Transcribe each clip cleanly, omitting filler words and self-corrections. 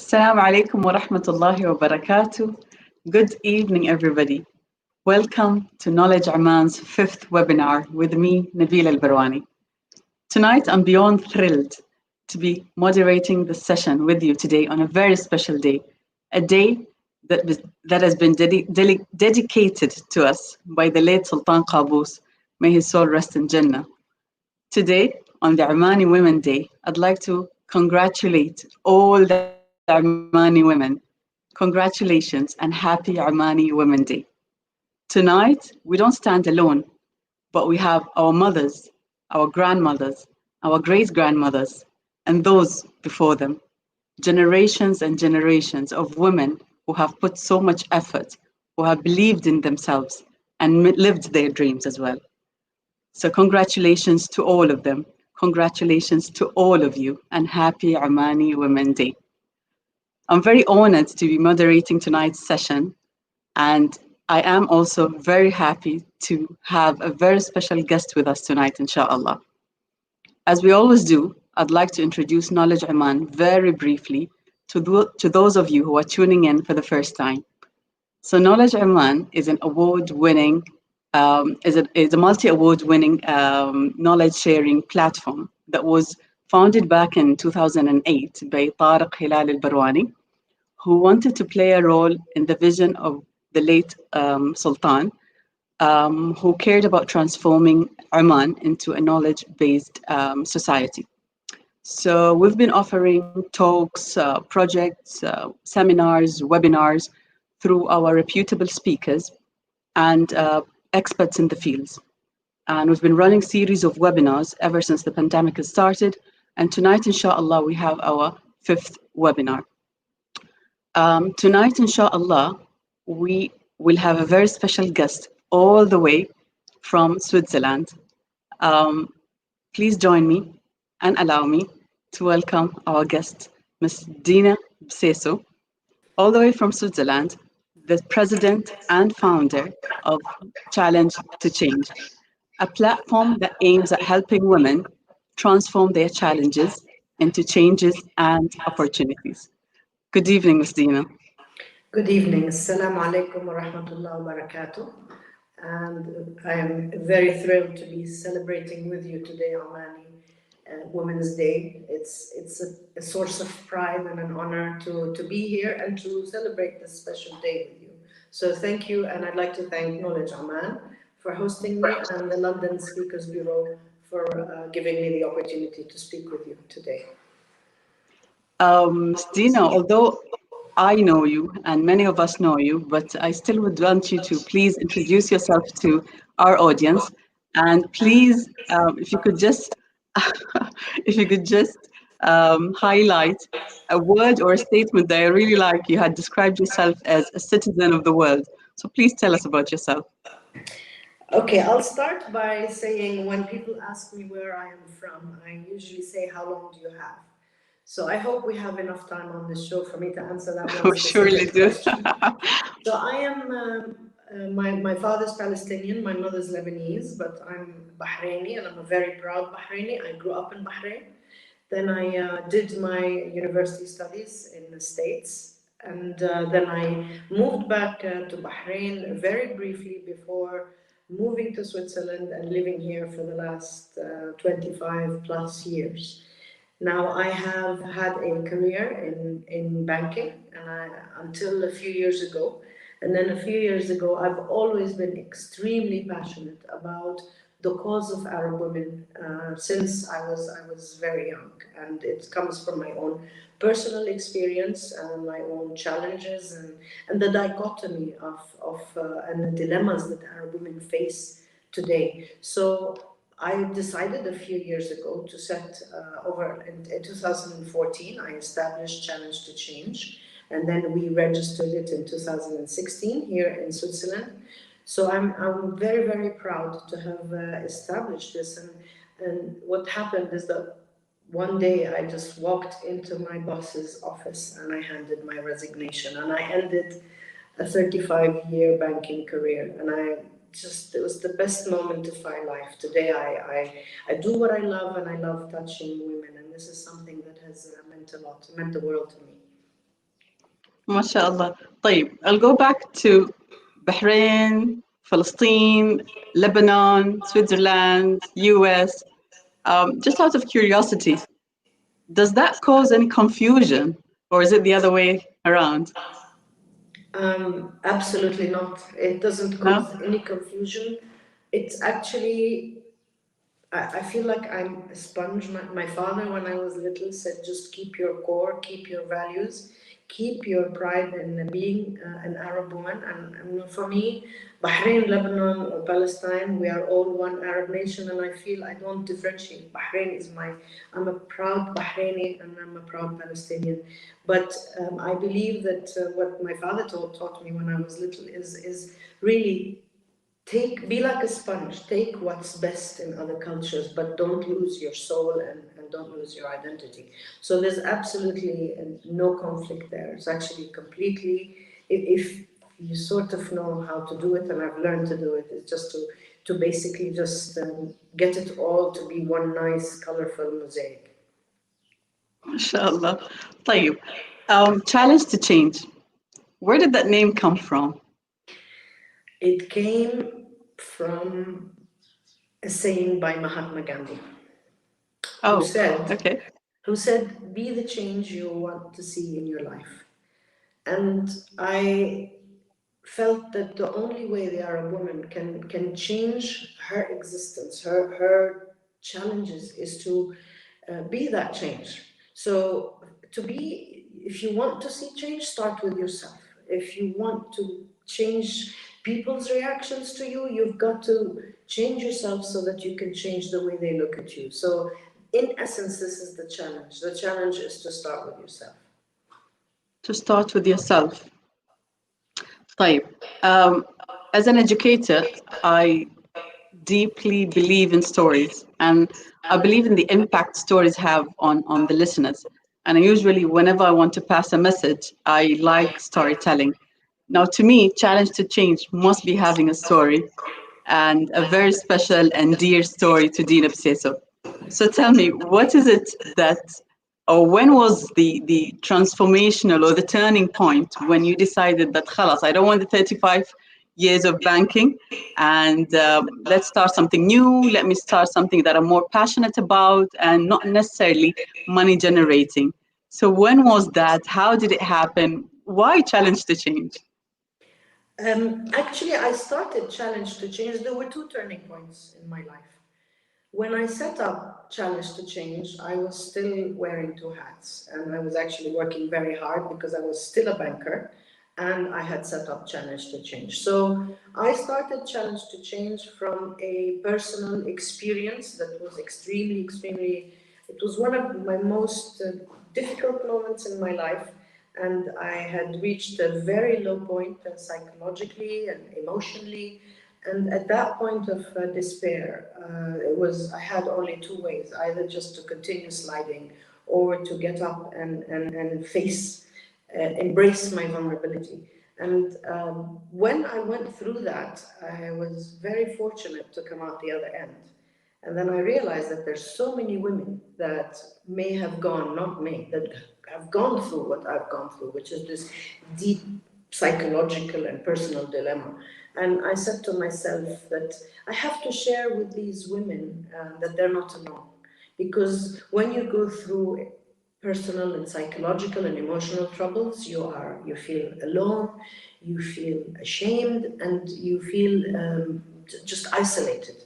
Assalamu alaikum wa rahmatullahi wa barakatuh. Good evening, everybody. Welcome to Knowledge Oman's fifth webinar with me, Nabila Barwani. Tonight, I'm beyond thrilled to be moderating the session with you today on a very special day, a day that has been dedicated to us by the late Sultan Qaboos. May his soul rest in Jannah. Today, on the Omani Women Day, I'd like to congratulate all the Omani women. Congratulations and happy Omani Women Day. Tonight, we don't stand alone, but we have our mothers, our grandmothers, our great grandmothers, and those before them. Generations and generations of women who have put so much effort, who have believed in themselves and lived their dreams as well. So, congratulations to all of them. Congratulations to all of you, and happy Omani Women Day. I'm very honored to be moderating tonight's session, and I am also very happy to have a very special guest with us tonight, inshallah. As we always do, I'd like to introduce Knowledge Oman very briefly to those of you who are tuning in for the first time. So Knowledge Oman is an award-winning, is a multi-award winning knowledge sharing platform that was founded back in 2008 by Tariq Hilal al-Barwani, who wanted to play a role in the vision of the late Sultan, who cared about transforming Oman into a knowledge-based society. So we've been offering talks, projects, seminars, webinars through our reputable speakers and experts in the fields. And we've been running series of webinars ever since the pandemic has started. And tonight, inshallah, we have our fifth webinar. Tonight, inshallah, we will have a very special guest all the way from Switzerland. Please join me and allow me to welcome our guest, Ms. Dina Bseisu, all the way from Switzerland, the president and founder of Challenge to Change, a platform that aims at helping women transform their challenges into changes and opportunities. Good evening, Ms. Dina. Good evening. Assalamu alaikum wa rahmatullahi wa barakatuh. And I am very thrilled to be celebrating with you today, Omani Women's Day. It's a source of pride and an honor to be here and to celebrate this special day with you. So thank you, and I'd like to thank Knowledge Oman for hosting me and the London Speakers Bureau for giving me the opportunity to speak with you today. Dina, although I know you and many of us know you, but I still would want you to please introduce yourself to our audience. And please, if you could just, highlight a word or a statement that I really like. You had described yourself as a citizen of the world. So please tell us about yourself. Okay, I'll start by saying when people ask me where I am from, I usually say, how long do you have? So I hope we have enough time on this show for me to answer that one We surely specific do. question. So I am, my father's Palestinian, my mother's Lebanese, but I'm Bahraini and I'm a very proud Bahraini. I grew up in Bahrain. Then I did my university studies in the States. And then I moved back to Bahrain very briefly before moving to Switzerland and living here for the last 25 plus years. Now, I have had a career in banking until a few years ago. And then a few years ago, I've always been extremely passionate about the cause of Arab women since I was very young. And it comes from my own personal experience and my own challenges and the dichotomy and the dilemmas that Arab women face today. So I decided a few years ago to set in 2014, I established Challenge to Change, and then we registered it in 2016 here in Switzerland. So I'm very, very proud to have established this. And what happened is that one day I just walked into my boss's office and I handed my resignation, and I ended a 35-year banking career. And it was the best moment of my life. Today I do what I love, and I love touching women, and this is something that has meant a lot, meant the world to me. MashaAllah. طيب, I'll go back to Bahrain, Palestine, Lebanon, Switzerland, US. Just out of curiosity, does that cause any confusion or is it the other way around? Absolutely not. It doesn't No? cause any confusion. It's actually, I feel like I'm a sponge. My father, when I was little, said just keep your core, keep your values, keep your pride in being an Arab woman. And for me, Bahrain, Lebanon, or Palestine, we are all one Arab nation, and I feel I don't differentiate. Bahrain is I'm a proud Bahraini and I'm a proud Palestinian. But I believe that what my father taught me when I was little is really be like a sponge, take what's best in other cultures, but don't lose your soul and don't lose your identity. So there's absolutely no conflict there. It's actually completely, if you sort of know how to do it, and I've learned to do it, it's just to basically just get it all to be one nice colorful mosaic. MashaAllah. طيب, challenge to change. Where did that name come from? It came from a saying by Mahatma Gandhi, who Oh, said, okay. be the change you want to see in your life. And I felt that the only way the Arab woman can change her existence, her challenges, is to be that change. So if you want to see change, start with yourself. If you want to change people's reactions to you, you've got to change yourself so that you can change the way they look at you. So in essence, this is the challenge. The challenge is to start with yourself. To start with yourself. طيب, um, as an educator, I deeply believe in stories and I believe in the impact stories have on the listeners. And I usually, whenever I want to pass a message, I like storytelling. Now, to me, challenge to change must be having a story and a very special and dear story to Dina Bseisu. So tell me, what is it that, or when was the transformational or the turning point when you decided that, khalas, I don't want the 35 years of banking and let's start something new. Let me start something that I'm more passionate about and not necessarily money generating. So when was that? How did it happen? Why challenge to change? Actually, I started Challenge to Change. There were two turning points in my life. When I set up Challenge to Change, I was still wearing two hats, and I was actually working very hard because I was still a banker and I had set up Challenge to Change. So I started Challenge to Change from a personal experience that was extremely, it was one of my most difficult moments in my life. And I had reached a very low point psychologically and emotionally. And at that point of despair, I had only two ways: either just to continue sliding or to get up and face, embrace my vulnerability. And when I went through that, I was very fortunate to come out the other end. And then I realized that there's so many women that may have gone, not me, that have gone through what I've gone through, which is this deep psychological and personal dilemma. And I said to myself that I have to share with these women that they're not alone. Because when you go through personal and psychological and emotional troubles, you feel alone, you feel ashamed, and you feel just isolated.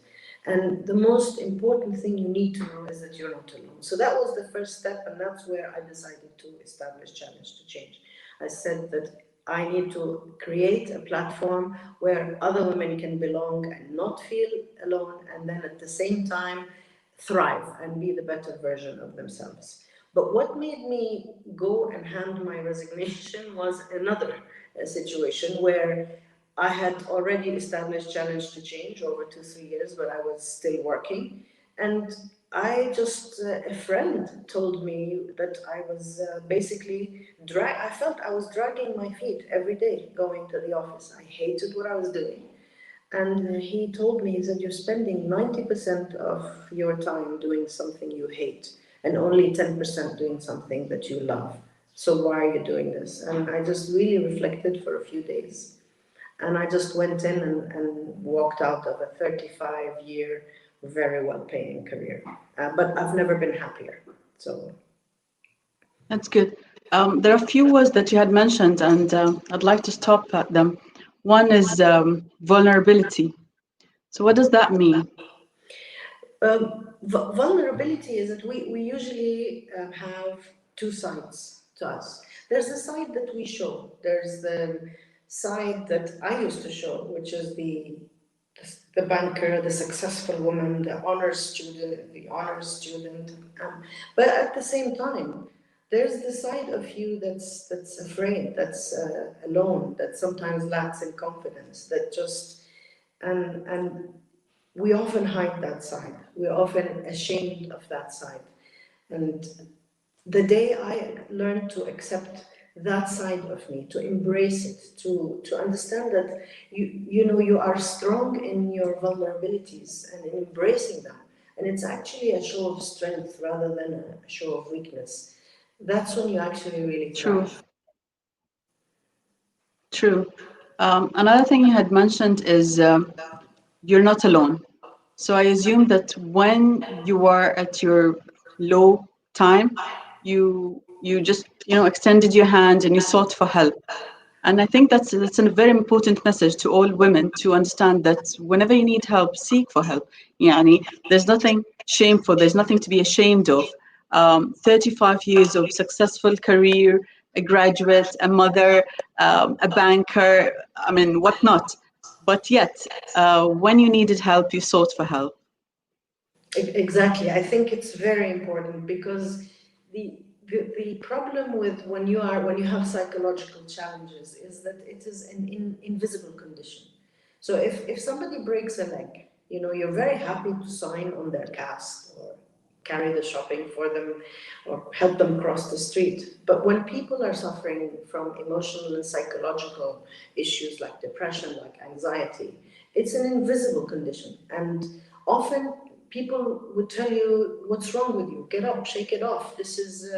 And the most important thing you need to know is that you're not alone. So that was the first step, and that's where I decided to establish Challenge to Change. I said that I need to create a platform where other women can belong and not feel alone, and then at the same time thrive and be the better version of themselves. But what made me go and hand my resignation was another situation where I had already established Challenge to Change over 2, 3 years, but I was still working. And a friend told me that I was I felt I was dragging my feet every day going to the office. I hated what I was doing. And he told me, he said, you're spending 90% of your time doing something you hate and only 10% doing something that you love. So why are you doing this? And I just really reflected for a few days. And I just went in and walked out of a 35-year, very well paying career. But I've never been happier. So That's good. There are a few words that you had mentioned, and I'd like to stop at them. One is vulnerability. So, what does that mean? vulnerability is that we usually have two sides to us. There's the side that we show. There's the side that I used to show, which is the banker, the successful woman, the honors student, the honors student. But at the same time, there's the side of you that's afraid, that's alone, that sometimes lacks in confidence, that just and we often hide that side. We're often ashamed of that side. And the day I learned to accept that side of me, to embrace it, to understand that you are strong in your vulnerabilities and in embracing them. And it's actually a show of strength rather than a show of weakness. That's when you actually really True, thrive. true. Another thing you had mentioned is you're not alone. So I assume that when you are at your low time, you just extended your hand and you sought for help. And I think that's a very important message to all women to understand that whenever you need help, seek for help. Yani, there's nothing shameful. There's nothing to be ashamed of. 35 years of successful career, a graduate, a mother, a banker. I mean, whatnot. But yet, when you needed help, you sought for help. Exactly. I think it's very important because the problem with when you have psychological challenges is that it is an invisible condition. So if somebody breaks a leg, you're very happy to sign on their cast or carry the shopping for them or help them cross the street. But when people are suffering from emotional and psychological issues like depression, like anxiety, it's an invisible condition. And often people would tell you, what's wrong with you? Get up, shake it off. This is,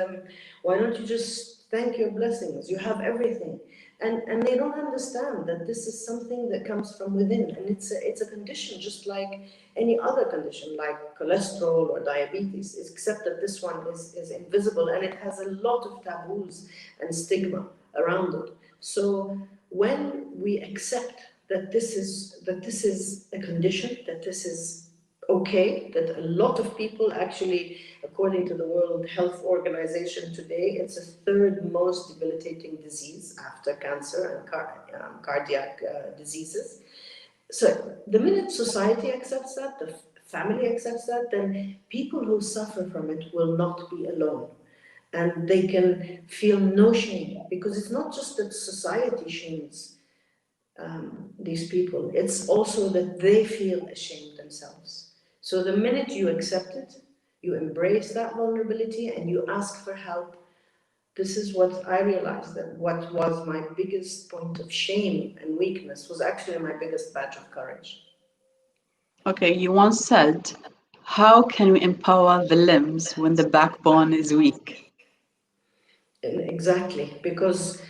why don't you just thank your blessings? You have everything. And they don't understand that this is something that comes from within. And it's a condition just like any other condition, like cholesterol or diabetes, except that this one is invisible and it has a lot of taboos and stigma around it. So when we accept that this is a condition, that this is okay, that a lot of people actually, according to the World Health Organization today, it's the third most debilitating disease after cancer and cardiac diseases. So the minute society accepts that, the family accepts that, then people who suffer from it will not be alone. And they can feel no shame because it's not just that society shames these people, it's also that they feel ashamed themselves. So the minute you accept it, you embrace that vulnerability and you ask for help. This is what I realized, that what was my biggest point of shame and weakness was actually my biggest badge of courage. Okay, you once said, how can we empower the limbs when the backbone is weak? Exactly, because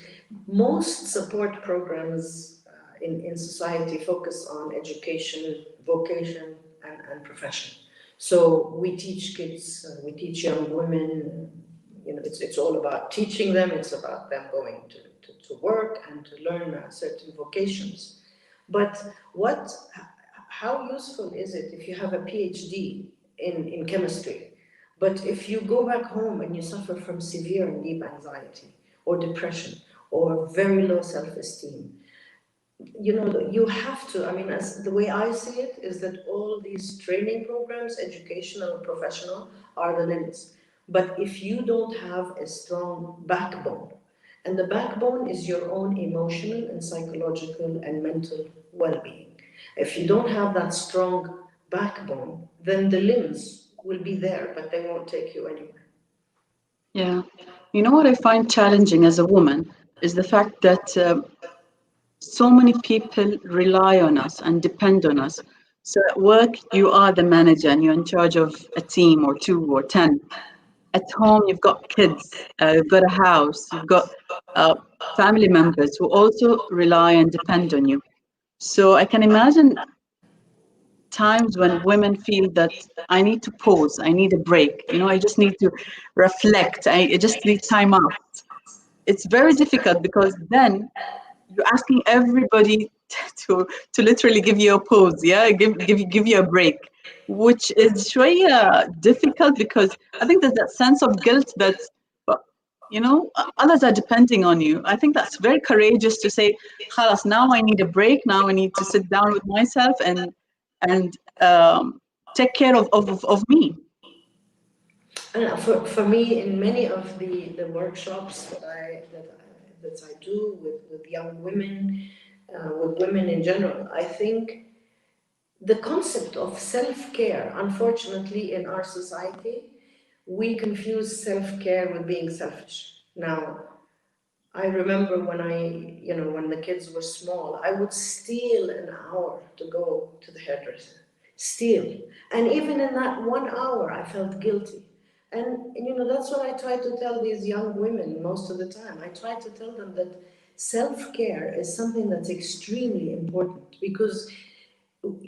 most support programs in society focus on education, vocation, and profession. So we teach kids, we teach young women, it's all about teaching them, it's about them going to work and to learn certain vocations. But how useful is it if you have a PhD in chemistry, but if you go back home and you suffer from severe and deep anxiety or depression or very low self-esteem, you have to, I mean, as the way I see it is that all these training programs, educational and professional, are the limits. But if you don't have a strong backbone, and the backbone is your own emotional and psychological and mental well-being, if you don't have that strong backbone, then the limbs will be there, but they won't take you anywhere. Yeah. You know what I find challenging as a woman is the fact that so many people rely on us and depend on us. So at work, you are the manager and you're in charge of a team or two or 10. at home you've got kids, you've got a house, you've got uh, family members who also rely and depend on you. So I can imagine times when women feel that I need to pause, I need a break, I just need to reflect, I just need time out. It's very difficult because then you're asking everybody to literally give you a pause, yeah, give you a break, which is شوية difficult because I think there's that sense of guilt that, but others are depending on you. I think that's very courageous to say, خلاص, now I need a break. Now I need to sit down with myself and take care of me. And for me, in many of the workshops that I do with young women, with women in general, I think the concept of self-care, unfortunately, in our society, we confuse self-care with being selfish. Now, I remember when the kids were small, I would steal an hour to go to the hairdresser. Steal. And even in that 1 hour, I felt guilty. And that's what I try to tell these young women most of the time. I try to tell them that self-care is something that's extremely important, because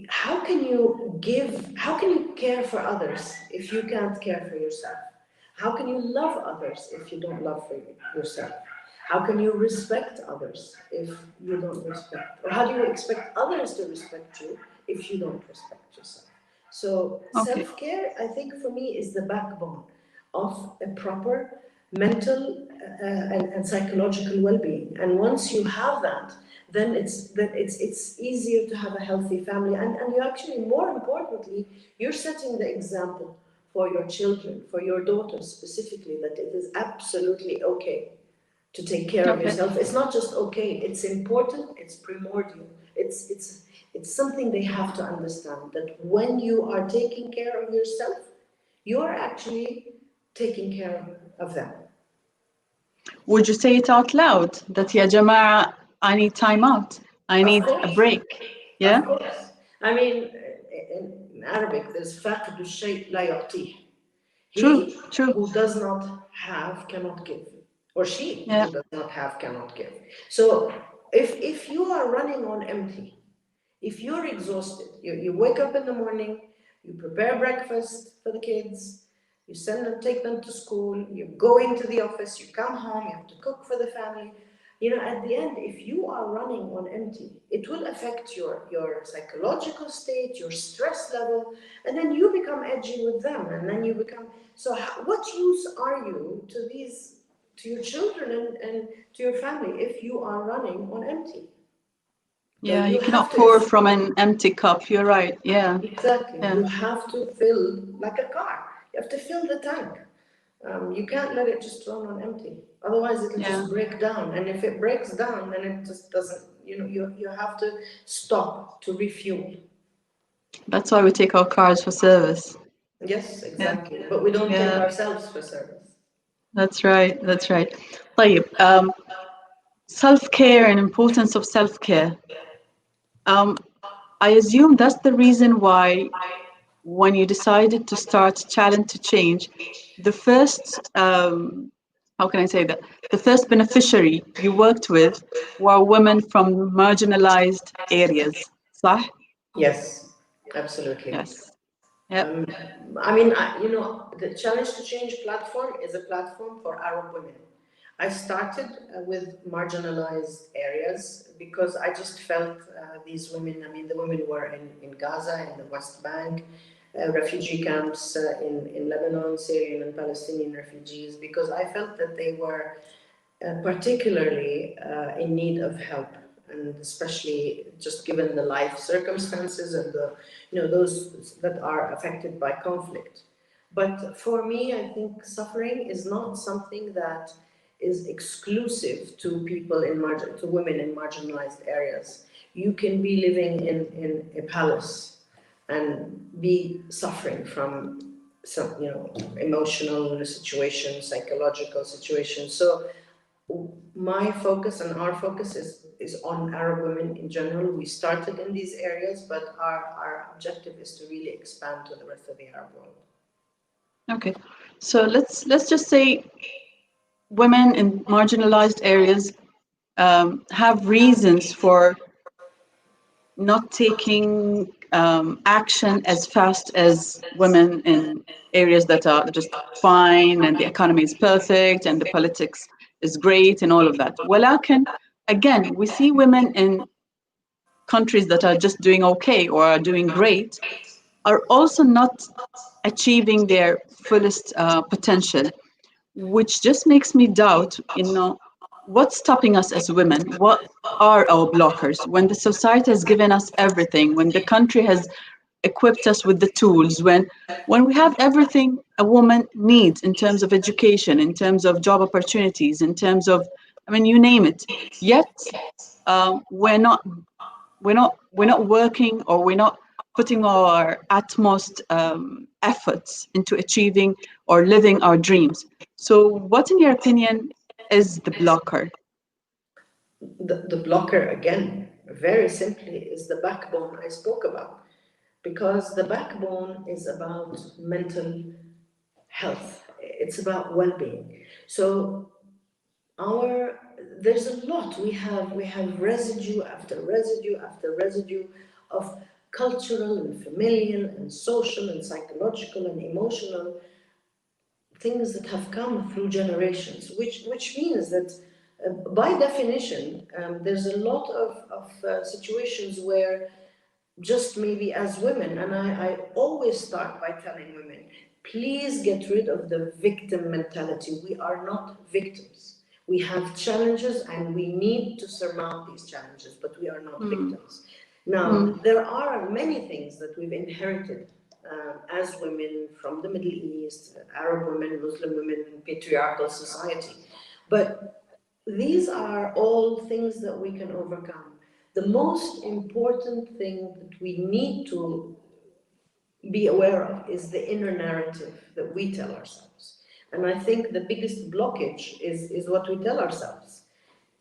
how can you care for others if you can't care for yourself? How can you love others if you don't love for yourself? How can you respect others if you don't respect? Or how do you expect others to respect you if you don't respect yourself? So Okay. self-care, I think, for me, is the backbone of a proper mental and psychological well-being. And once you have that, then it's easier to have a healthy family. And you actually, more importantly, you're setting the example for your children, for your daughters specifically, that it is absolutely okay to take care of Okay. yourself. It's not just okay, it's important, it's primordial. It's something they have to understand, that when you are taking care of yourself, you are actually taking care of them. Would you say it out loud that يا جماعة, I need time out, I Of need a course, break? Yeah. of course. I mean, in Arabic, there's فَقْدُ الشَّيْء لَا يُعْطِيهِ. True. He True. who does not have cannot give, or she Yeah. who does not have cannot give. So if you are running on empty, if you're exhausted, you wake up in the morning, you prepare breakfast for the kids, you send them, take them to school, you go into the office, you come home, you have to cook for the family. At the end, if you are running on empty, it will affect your psychological state, your stress level, and then you become edgy with them, and then you become. So, what use are you to your children and to your family if you are running on empty? So Yeah. you You have cannot to, pour from an empty cup. You're right. Yeah. exactly, Yeah. you have to fill like a car. You have to fill the tank. You can't let it just run on empty. Otherwise, it'll Yeah. just break down. And if it breaks down, then it just doesn't, you have to stop to refuel. That's why we take our cars for service. Yes, Yeah. exactly. But we don't take Yeah. ourselves for service. That's right. That's right. طيب, self-care and importance of self-care. Um, I assume that's the reason why when you decided to start Challenge to Change, the first, how can I say that? The first beneficiary you worked with were women from marginalized areas. صح? Yes, absolutely. Yes. Yep. Um, I mean, the Challenge to Change platform is a platform for Arab women. I started with marginalized areas because I just felt these women, I mean, the women were in Gaza, in the West Bank, refugee camps in Lebanon, Syrian and Palestinian refugees, because I felt that they were particularly in need of help, and especially just given the life circumstances and those that are affected by conflict. But for me, I think suffering is not something that is exclusive to to women in marginalized areas. You can be living in a palace and be suffering from some emotional situations, psychological situations. So my focus and our focus is on Arab women in general. We started in these areas, but our objective is to really expand to the rest of the Arab world. Okay. So let's just say women in marginalized areas have reasons for not taking action as fast as women in areas that are just fine and the economy is perfect and the politics is great and all of that. ولكن again, we see women in countries that are just doing okay or are doing great are also not achieving their fullest potential, which just makes me doubt, what's stopping us as women? What are our blockers? When the society has given us everything, when the country has equipped us with the tools, when we have everything a woman needs in terms of education, in terms of job opportunities, in terms of, I mean, you name it. Yet we're not working, or we're not putting our utmost efforts into achieving or living our dreams. So what, in your opinion, is the blocker? The blocker, again, very simply, is the backbone I spoke about. Because the backbone is about mental health, it's about well-being. So our there's a lot, we have residue after residue after residue of cultural and familial and social and psychological and emotional things that have come through generations, which means that by definition, there's a lot of situations where, just maybe as women, and I always start by telling women, please get rid of the victim mentality. We are not victims. We have challenges and we need to surmount these challenges, but we are not victims. Now, there are many things that we've inherited as women from the Middle East, Arab women, Muslim women, patriarchal society. But these are all things that we can overcome. The most important thing that we need to be aware of is the inner narrative that we tell ourselves. And I think the biggest blockage is what we tell ourselves.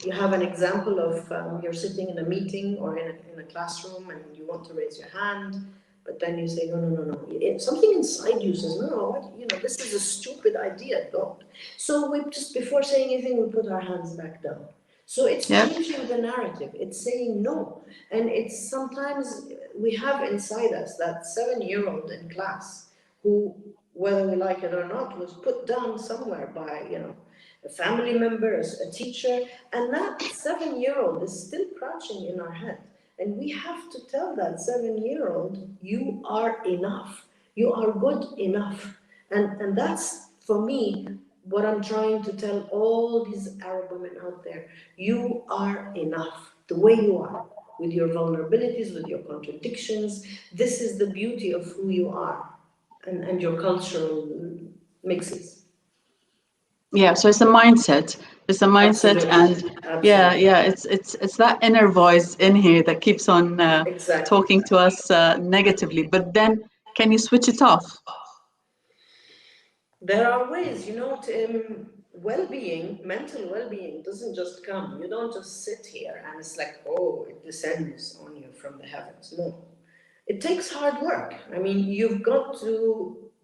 You have an example of you're sitting in a meeting or in a classroom and you want to raise your hand, but then you say, no, no, no, no. Something inside you says, no, this is a stupid idea, don't. So we just, before saying anything, we put our hands back down. So it's Yeah. changing the narrative. It's saying no. And it's sometimes we have inside us that 7-year-old in class who, whether we like it or not, was put down somewhere by, a family member, a teacher, and that 7-year-old is still crouching in our head. And we have to tell that 7-year-old, you are enough. You are good enough. And that's, for me, what I'm trying to tell all these Arab women out there. You are enough, the way you are, with your vulnerabilities, with your contradictions. This is the beauty of who you are, and your cultural mixes. Yeah, so it's a mindset. It's a mindset, Absolutely, and yeah, absolutely. yeah, it's that inner voice in here that keeps on Exactly. talking to us negatively. But then, can you switch it off? There are ways, well-being, mental well-being doesn't just come. You don't just sit here and it's like, oh, it descends on you from the heavens. No. It takes hard work. I mean,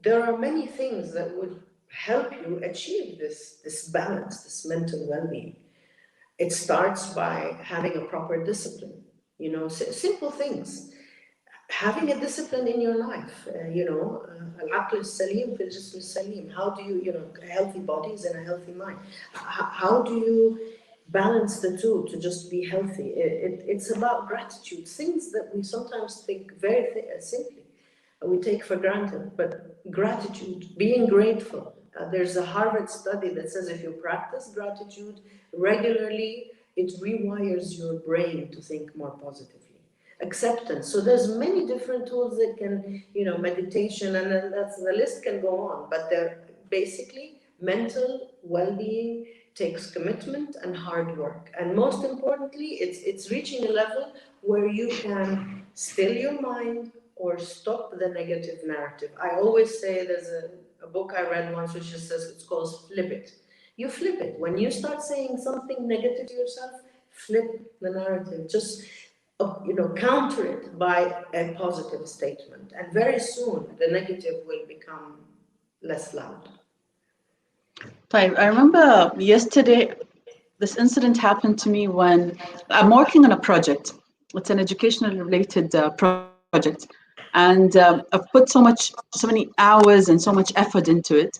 there are many things that would help you achieve this balance, this mental well-being. It starts by having a proper discipline, simple things. Having a discipline in your life, العقل السليم في الجسم السليم. How do you, a healthy body is in a healthy mind. How do you balance the two to just be healthy? It's about gratitude, things that we sometimes think very simply, we take for granted, but gratitude, being grateful. There's a Harvard study that says if you practice gratitude regularly, it rewires your brain to think more positively. Acceptance. So there's many different tools that can, meditation, and then the list can go on. But they're basically mental well-being takes commitment and hard work. And most importantly, it's reaching a level where you can still your mind or stop the negative narrative. I always say there's a book I read once which just says it's called Flip It. You flip it. When you start saying something negative to yourself, flip the narrative. Just counter it by a positive statement, and very soon the negative will become less loud. طيب, I remember yesterday this incident happened to me when I'm working on a project. It's an educational related project. And I've put so many hours and so much effort into it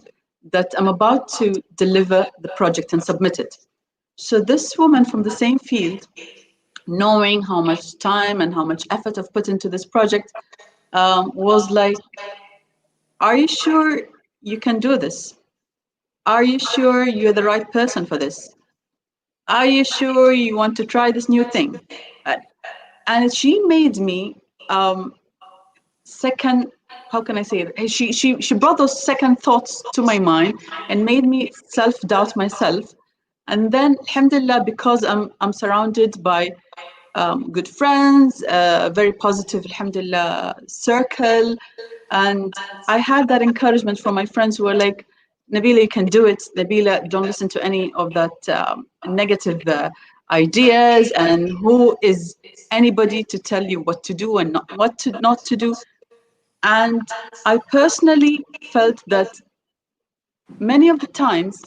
that I'm about to deliver the project and submit it. So this woman from the same field, knowing how much time and how much effort I've put into this project, was like, "Are you sure you can do this? Are you sure you're the right person for this? Are you sure you want to try this new thing?" Uh, and she made me second, how can I say it? She brought those second thoughts to my mind and made me self-doubt myself. And then, alhamdulillah, because I'm surrounded by good friends, a very positive, alhamdulillah, circle. And I had that encouragement from my friends who were like, Nabila, you can do it. Nabila, don't listen to any of that negative ideas. And who is anybody to tell you what to do and what to not to do? And I personally felt that many of the times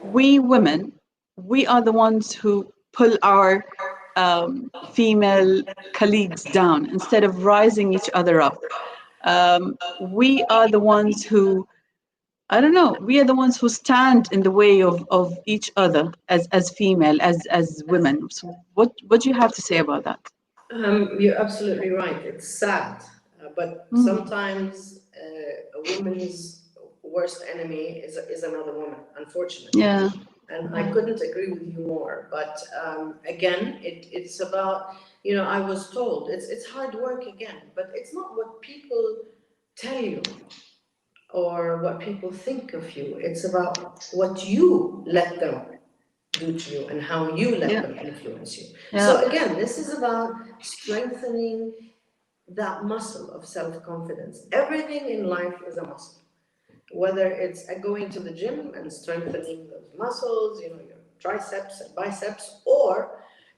we women, we are the ones who pull our female colleagues down instead of rising each other up. We are the ones who, I don't know, we are the ones who stand in the way of each other as female, as women. So what do you have to say about that? You're absolutely right. It's sad, but Mm. sometimes a woman's worst enemy is another woman, unfortunately. Yeah. And I couldn't agree with you more. But again, it's about, I was told it's hard work again, but it's not what people tell you or what people think of you. It's about what you let them do to you and how you let Yeah. them influence you. Yeah. So again, this is about strengthening that muscle of self-confidence. Everything in life is a muscle, whether it's going to the gym and strengthening those muscles, your triceps and biceps, or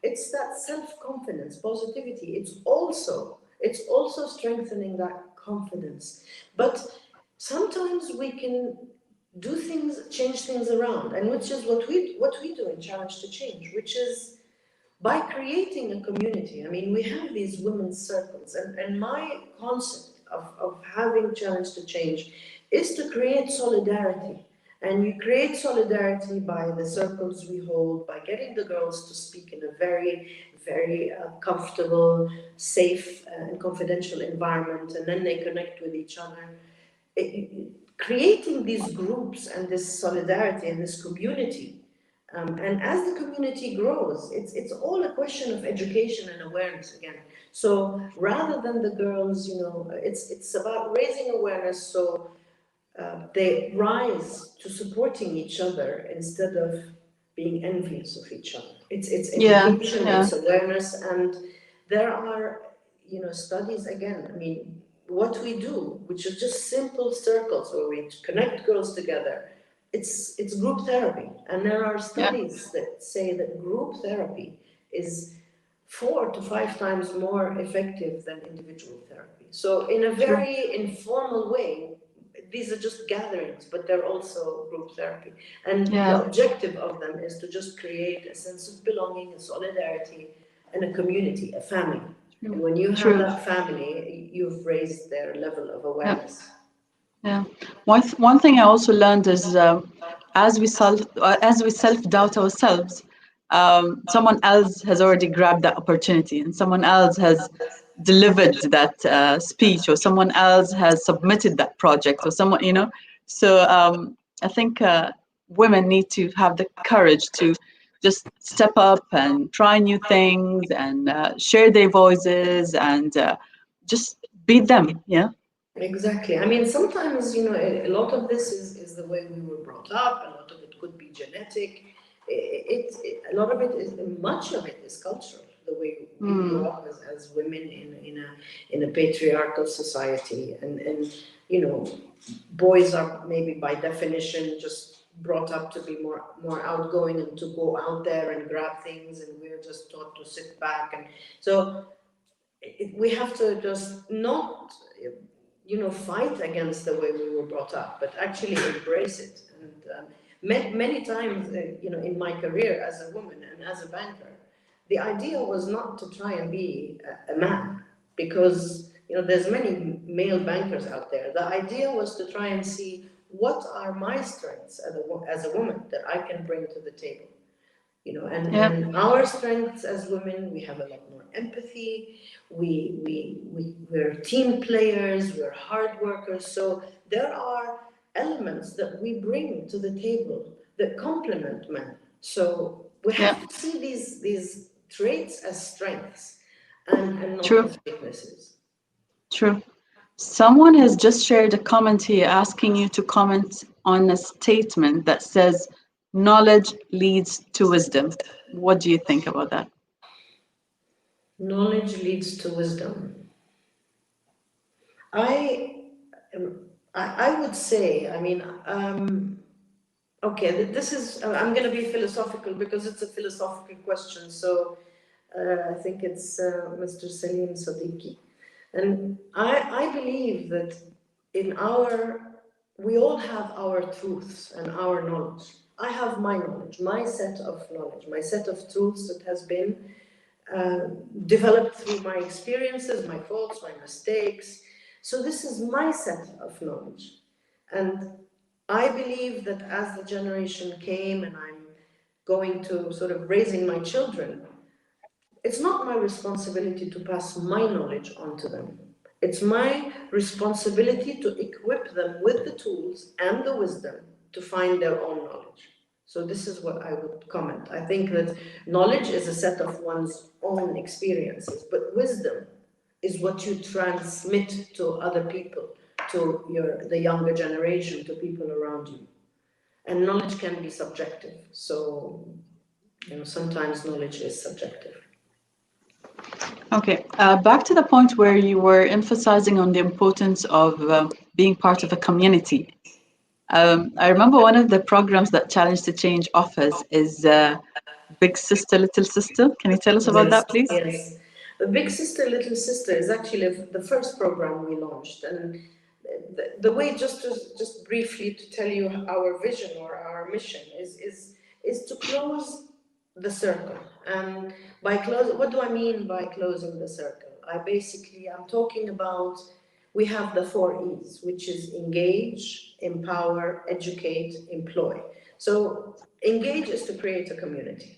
it's that self-confidence, positivity. It's also strengthening that confidence. But sometimes we can do things, change things around, and which is what we do in Challenge to Change, which is by creating a community. I mean, we have these women's circles, and my concept of having Challenge to Change is to create solidarity. And you create solidarity by the circles we hold, by getting the girls to speak in a very, very comfortable, safe, and confidential environment, and then they connect with each other. Creating these groups and this solidarity and this community, and as the community grows, it's all a question of education and awareness again. So rather than the girls, it's about raising awareness so they rise to supporting each other instead of being envious of each other. It's Yeah. education, Yeah. it's awareness, and there are studies again. I mean, what we do, which is just simple circles where we connect girls together, it's group therapy, and there are Yeah. studies that say that group therapy is 4 to 5 times more effective than individual therapy. So in a True. very informal way, these are just gatherings, but they're also group therapy. And the Yeah. objective of them is to just create a sense of belonging, a solidarity, and a community, a family. And True. when you have True. that family, you've raised their level of Yeah. awareness. Yeah. One thing I also learned is as we self doubt ourselves, someone else has already grabbed that opportunity, and someone else has delivered that speech, or someone else has submitted that project, or someone, So I think women need to have the courage to just step up and try new things and share their voices and just be them. Yeah. Exactly. I mean, sometimes, a lot of this is the way we were brought up, a lot of it could be genetic. A lot of it is, much of it is cultural, the way we grew Mm. up as women in a patriarchal society. And, you know, boys are maybe by definition just brought up to be more outgoing and to go out there and grab things, and we're just taught to sit back. And so we have to just not fight against the way we were brought up, but actually embrace it. And Many times, in my career as a woman and as a banker, the idea was not to try and be a man, because there's many male bankers out there. The idea was to try and see what are my strengths as a woman that I can bring to the table. Yeah, And our strengths as women, we have a lot more empathy. We're team players. We're hard workers. So there are elements that we bring to the table that complement men. So we yeah, have to see these traits as strengths, and not true, as weaknesses. true. Someone has just shared a comment here asking you to comment on a statement that says, knowledge leads to wisdom. What do you think about that? Knowledge leads to wisdom. I I would say, okay, this is, I'm going to be philosophical because it's a philosophical question. So I think it's Mr. Salim Sadiqi. And I believe that in we all have our truths and our knowledge. I have my knowledge, my set of knowledge, my set of truths that has been uh, developed through my experiences, my faults, my mistakes. So this is my set of knowledge. And I believe that as the generation came and I'm going to sort of raising my children, it's not my responsibility to pass my knowledge on to them. It's my responsibility to equip them with the tools and the wisdom to find their own knowledge. So this is what I would comment. I think that knowledge is a set of one's own experiences, but wisdom is what you transmit to other people, to the younger generation, to people around you. And knowledge can be subjective. So, sometimes knowledge is subjective. Okay, back to the point where you were emphasizing on the importance of being part of a community. I remember one of the programs that Challenge to Change offers is Big Sister, Little Sister. Can you tell us about Yes, that, please? yes. The Big Sister, Little Sister is actually the first program we launched, and the way, just briefly to tell you our vision or our mission is to close the circle. And by close, what do I mean by closing the circle? I'm talking about, we have the four E's, which is engage, empower, educate, employ. So engage is to create a community.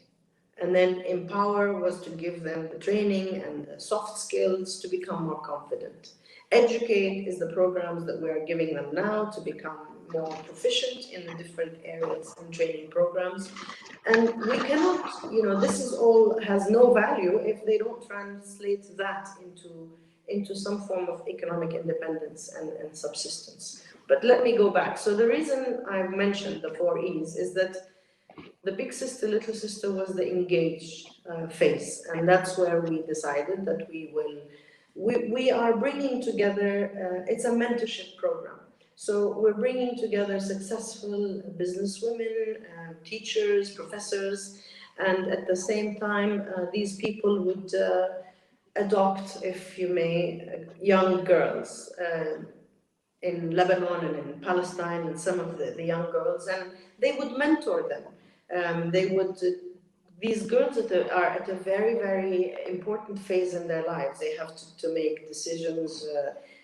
And then empower was to give them the training and the soft skills to become more confident. Educate is the programs that we are giving them now to become more proficient in the different areas and training programs. And we cannot, this is all has no value if they don't translate that into some form of economic independence and subsistence. But let me go back. So the reason I've mentioned the four E's is that the Big Sister, Little Sister was the engage phase, and that's where we decided that we are bringing together, it's a mentorship program. So we're bringing together successful businesswomen, teachers, professors, and at the same time, these people would adopt, if you may, young girls. In Lebanon and in Palestine, and some of the young girls, and they would mentor them. They would, these girls are at a very, very important phase in their lives. They have to make decisions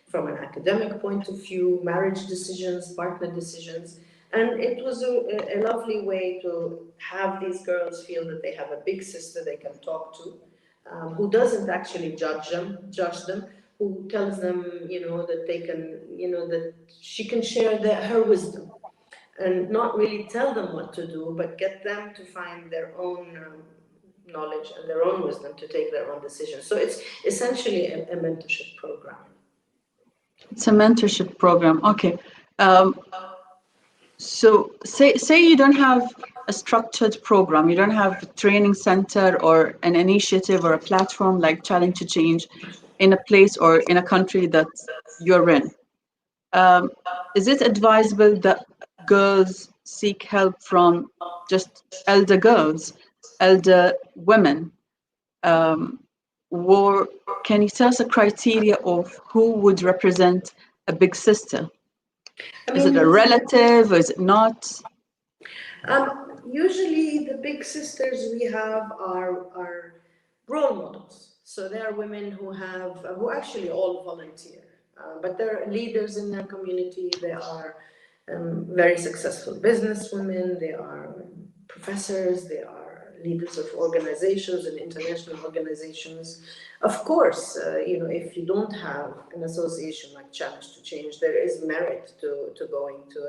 from an academic point of view, marriage decisions, partner decisions. And it was a lovely way to have these girls feel that they have a big sister they can talk to, who doesn't actually judge them, who tells them, that they can, that she can share her wisdom, and not really tell them what to do, but get them to find their own knowledge and their own wisdom to take their own decisions. So it's essentially a mentorship program. It's a mentorship program. Okay. Um, so say you don't have a structured program, you don't have a training center or an initiative or a platform like Challenge to Change in a place or in a country that you're in. Um, is it advisable that girls seek help from just elder girls, elder women? Um, or can you tell us a criteria of who would represent a big sister? I Is it a mean, relative? Is it not? Usually, the big sisters we have are role models. So they are women who actually all volunteer, but they're leaders in their community. They are very successful businesswomen. They are professors. They are leaders of organizations and international organizations. Of course, if you don't have an association like Challenge to Change, there is merit to going to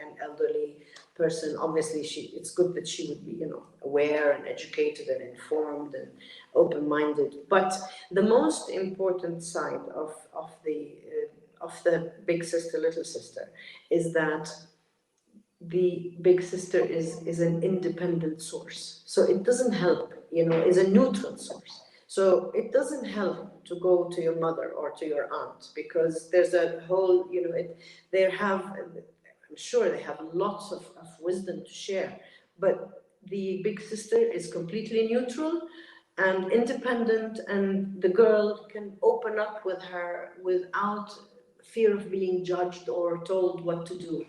an elderly person. Obviously, it's good that she would be, aware and educated and informed and open-minded. But the most important side of the big sister, little sister, is that the big sister is an independent source. So it doesn't help, is a neutral source. So it doesn't help to go to your mother or to your aunt, because there's a whole, they have, I'm sure they have lots of wisdom to share, but the big sister is completely neutral and independent, and the girl can open up with her without fear of being judged or told what to do.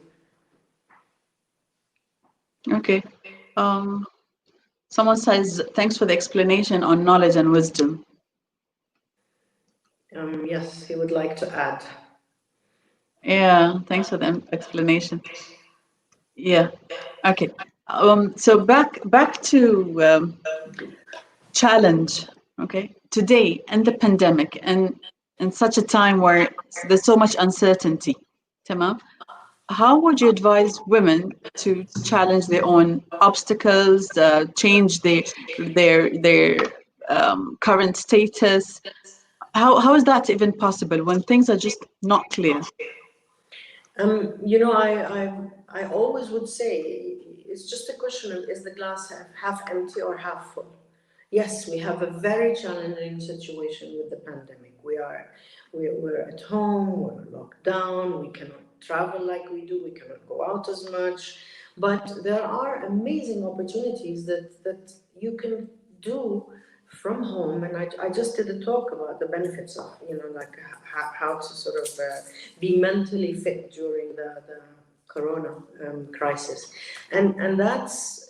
Okay. Um, Someone says, thanks for the explanation on knowledge and wisdom. Yes, he would like to add. Yeah, thanks for the explanation. Yeah. Okay. So back to challenge. Okay. Today and the pandemic and in such a time where there's so much uncertainty. Tamam. How would you advise women to challenge their own obstacles, change their current status? How is that even possible when things are just not clear? I always would say it's just a question of, is the glass half empty or half full? Yes, we have a very challenging situation with the pandemic. We're at home, we're locked down, we cannot travel like we do, we cannot go out as much. But there are amazing opportunities that you can do from home. And I just did a talk about the benefits of, like how to sort of be mentally fit during the corona crisis. And that's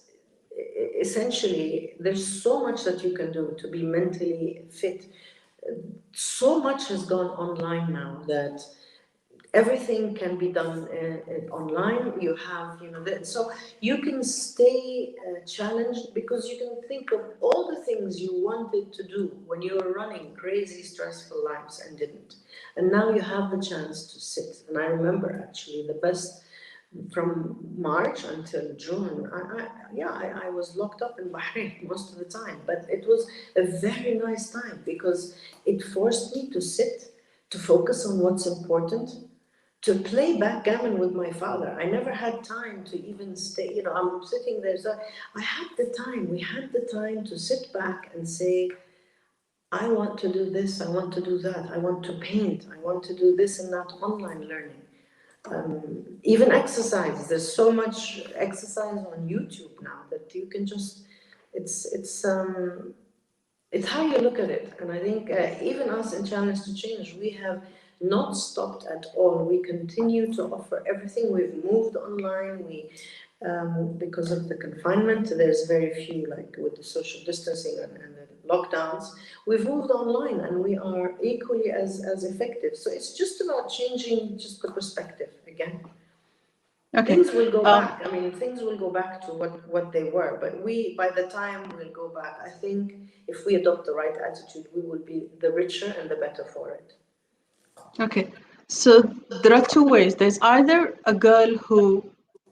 essentially, there's so much that you can do to be mentally fit. So much has gone online now that everything can be done online. You have, so you can stay challenged, because you can think of all the things you wanted to do when you were running crazy, stressful lives and didn't. And now you have the chance to sit. And I remember actually the best from March until June, I was locked up in Bahrain most of the time, but it was a very nice time because it forced me to sit, to focus on what's important, to play backgammon with my father. I never had time to even stay, I'm sitting there. So I had the time, we had the time to sit back and say, I want to do this, I want to do that, I want to paint, I want to do this and that online learning. Even exercise. There's so much exercise on YouTube now that you can just. It's how you look at it, and I think even us in Challenge to Change, we have not stopped at all. We continue to offer everything. We've moved online. Because of the confinement, there's very few, like with the social distancing and the lockdowns, we've moved online and we are equally as effective. So it's just about changing just the perspective again. Okay. Things will go back. I mean, things will go back to what they were. But by the time we'll go back, I think if we adopt the right attitude, we will be the richer and the better for it. Okay. So there are two ways. There's either a girl who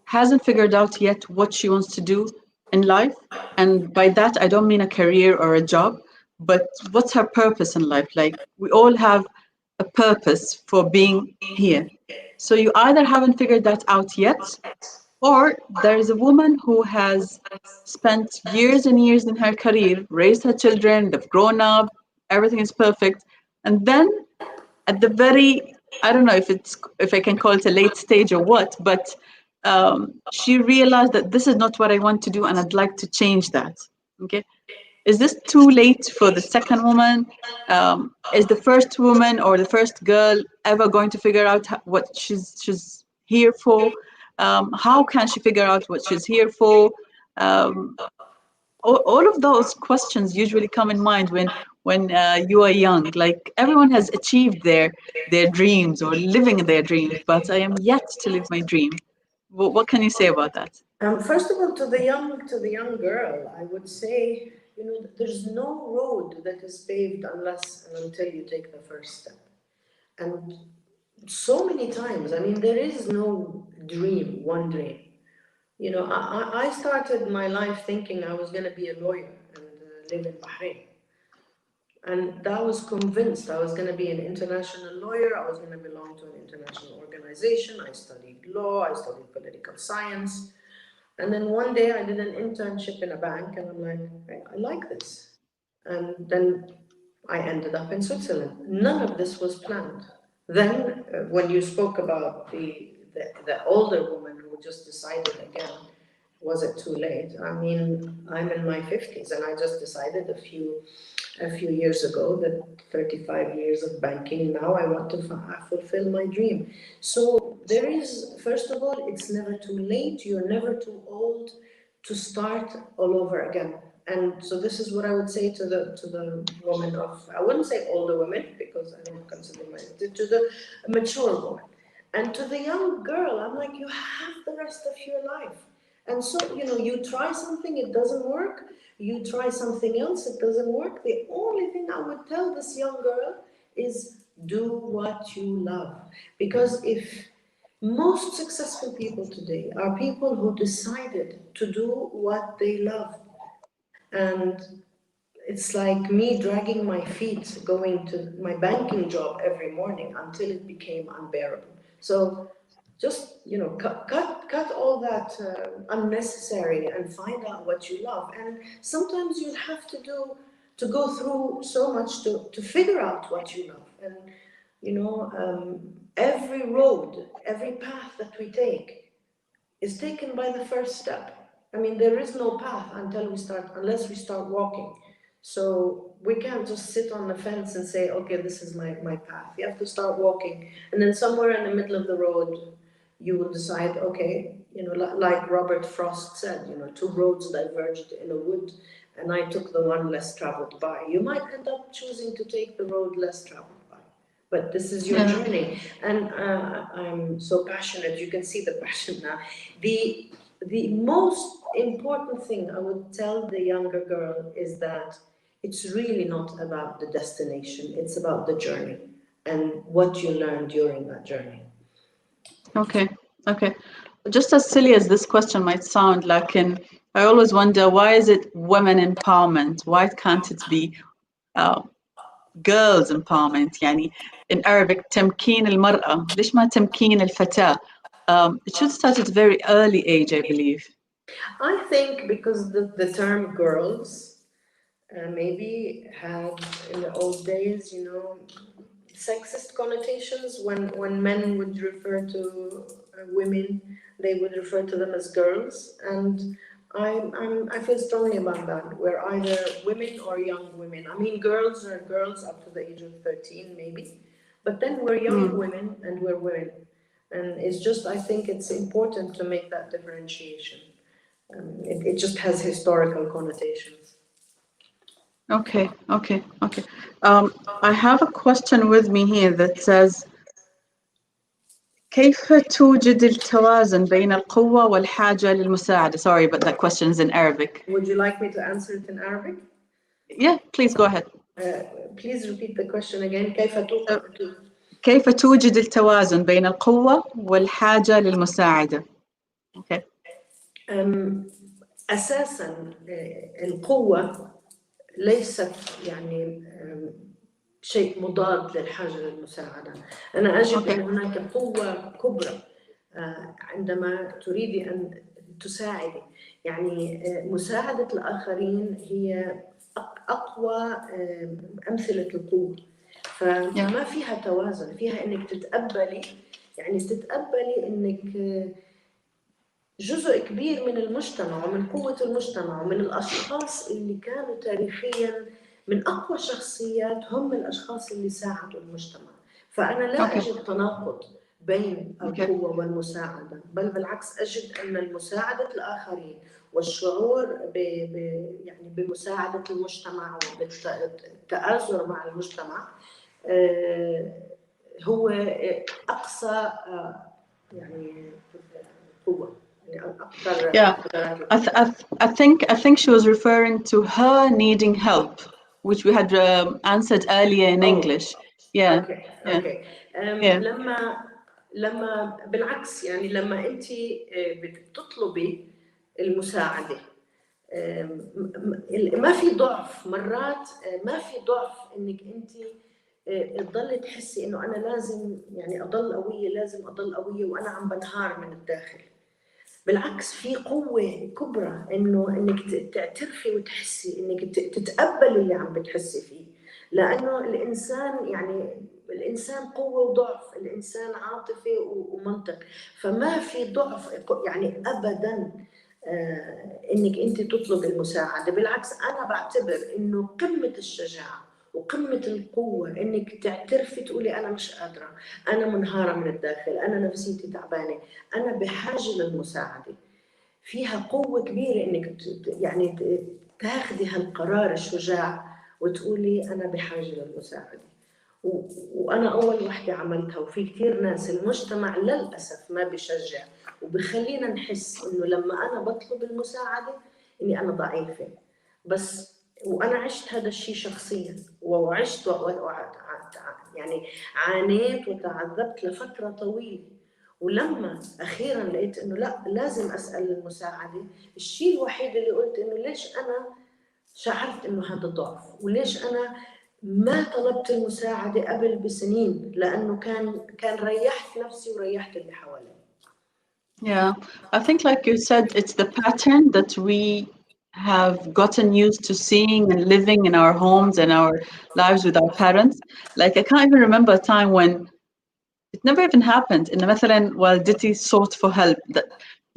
hasn't figured out yet what she wants to do in life. And by that, I don't mean a career or a job, but what's her purpose in life? Like, we all have a purpose for being here. So you either haven't figured that out yet, or there is a woman who has spent years and years in her career, raised her children, they've grown up, everything is perfect. And then at the very, I don't know if I can call it a late stage or what, but she realized that this is not what I want to do and I'd like to change that. Okay. Is this too late for the second woman? Is the first woman or the first girl ever going to figure out what she's here for? How can she figure out what she's here for? Um, all of those questions usually come in mind when you are young. Like everyone has achieved their dreams or living their dreams, but I am yet to live my dream. What can you say about that? First of all, to the young girl, I would say, there's no road that is paved unless and until you take the first step. And so many times, I mean, there is no dream, one dream. I started my life thinking I was going to be a lawyer and live in Bahrain. And I was convinced I was going to be an international lawyer. I was going to belong to an international organization. I studied law. I studied political science. And then one day I did an internship in a bank, and I'm like, hey, I like this. And then I ended up in Switzerland. None of this was planned. Then, when you spoke about the older woman who just decided again, was it too late? I mean, I'm in my 50s, and I just decided a few years ago that 35 years of banking, now I want to fulfill my dream. So there is, first of all, it's never too late. You're never too old to start all over again. And so this is what I would say to the woman of, I wouldn't say older women because I don't consider myself, to the mature woman. And to the young girl, I'm like, you have the rest of your life. And so, you try something, it doesn't work. You try something else, it doesn't work. The only thing I would tell this young girl is do what you love. Because if most successful people today are people who decided to do what they love, and it's like me dragging my feet going to my banking job every morning until it became unbearable. So just cut all that unnecessary and find out what you love. And sometimes you'll have to go through so much to figure out what you love. And every road, every path that we take is taken by the first step. I mean, there is no path unless we start walking. So we can't just sit on the fence and say, okay, this is my path. You have to start walking. And then somewhere in the middle of the road, you will decide, okay, like Robert Frost said, two roads diverged in a wood, and I took the one less traveled by. You might end up choosing to take the road less traveled by, but this is your journey. And I'm so passionate. You can see the passion now. The most important thing I would tell the younger girl is that it's really not about the destination. It's about the journey and what you learn during that journey. Okay, okay. Just as silly as this question might sound, like I always wonder, why is it women empowerment? Why can't it be uh, girls empowerment? يعني in Arabic تمكين المرأة. ليش ما تمكين الفتاة? It should start at a very early age, I believe. I think because the term girls maybe had in the old days, sexist connotations. When men would refer to women, they would refer to them as girls, and I feel strongly about that. We're either women or young women. I mean, girls are girls up to the age of 13, maybe, but then we're young women and we're women, and it's just, I think it's important to make that differentiation. It just has historical connotations. Okay, okay, okay. I have a question with me here that says, كيف توجد التوازن بين القوة والحاجة للمساعدة? Sorry, but that question is in Arabic. Would you like me to answer it in Arabic? Yeah, please go ahead. Please repeat the question again. كيف توجد التوازن بين القوة والحاجة للمساعدة؟ Okay. أساسا القوة ليست يعني شيء مضاد للحاجة للمساعدة. أنا أجد أن هناك قوة كبرى عندما تريد أن تساعدي. يعني مساعدة الآخرين هي أقوى أمثلة القوة. فما فيها توازن، فيها إنك تتقبلي، يعني تتقبلي إنك جزء كبير من المجتمع ومن قوة المجتمع ومن الأشخاص اللي كانوا تاريخياً من أقوى شخصيات هم الأشخاص اللي ساعدوا المجتمع. فأنا لا أجد تناقض بين Okay. القوة والمساعدة، بل بالعكس أجد أن مساعدة الآخرين والشعور يعني بمساعدة المجتمع وبالتآزر مع المجتمع هو أقصى يعني قوة، يعني أكثر Yeah. قدرات. I think she was referring to her needing help, which we had answered earlier in English. Yeah. اوكي Yeah. اوكي Yeah. لما بالعكس يعني لما انت بتطلبي المساعده، ما في ضعف مرات، ما في ضعف انك انت تضلي تحسي انه انا لازم يعني اضل قويه، لازم اضل قويه وانا عم بنهار من الداخل. بالعكس في قوة كبرى انك تعترفي وتحسي، انك تتقبلي اللي عم بتحسي فيه، لانه الانسان يعني الانسان قوة وضعف، الانسان عاطفي ومنطق، فما في ضعف يعني ابدا انك انت تطلب المساعدة. بالعكس انا بعتبر انه قمة الشجاعة وقمة القوة انك تعترفي تقولي انا مش قادرة، انا منهارة من الداخل، انا نفسيتي تعبانة، انا بحاجة للمساعدة. فيها قوة كبيرة انك يعني تاخذي هالقرار الشجاع وتقولي انا بحاجة للمساعدة. وانا اول وحدة عملتها، وفي كثير ناس المجتمع للاسف ما بيشجع وبخلينا نحس انه لما انا بطلب المساعدة اني انا ضعيفة. بس وانا عشت هذا الشيء شخصيا، وعشت يعني عانيت وتعذبت لفترة طويلة، ولما اخيرا لقيت انه لا لازم اسال المساعده، الشيء الوحيد اللي قلت انه ليش انا شعرت انه هذا ضعف، وليش انا ما طلبت المساعده قبل بسنين، لانه كان ريحت نفسي وريحت اللي حوالي. Yeah. I think, like you said, it's the pattern that we have gotten used to seeing and living in our homes and our lives with our parents. Like, I can't even remember a time when it never even happened. In مثلا والدتي sought for help. That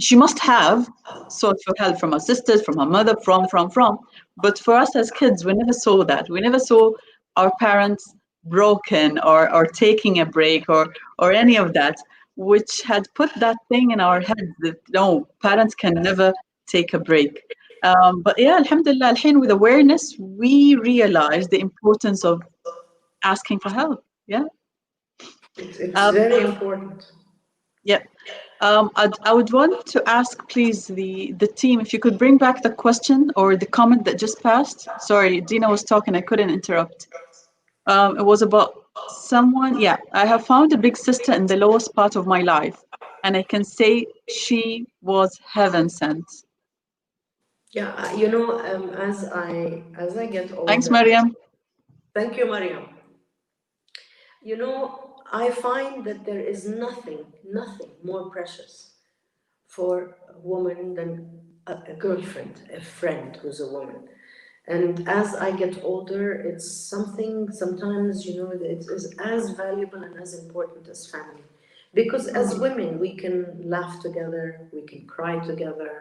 she must have sought for help from her sisters, from her mother, from. But for us as kids, we never saw that. We never saw our parents broken or taking a break or any of that, which had put that thing in our heads that no, parents can never take a break. But yeah, alhamdulillah, الحين with awareness, we realize the importance of asking for help. Yeah. It's Um, very important. yeah. I would want to ask, please, the team, if you could bring back the question or the comment that just passed. Sorry, Dina was talking, I couldn't interrupt. It was about someone, yeah, I have found a big sister in the lowest part of my life, and I can say she was heaven sent. Yeah, as I get Thanks, older. Mariam. Thank you, Mariam. I find that there is nothing more precious for a woman than a girlfriend, a friend who's a woman. And as I get older, it's something sometimes, that is as valuable and as important as family. Because as women, we can laugh together, we can cry together,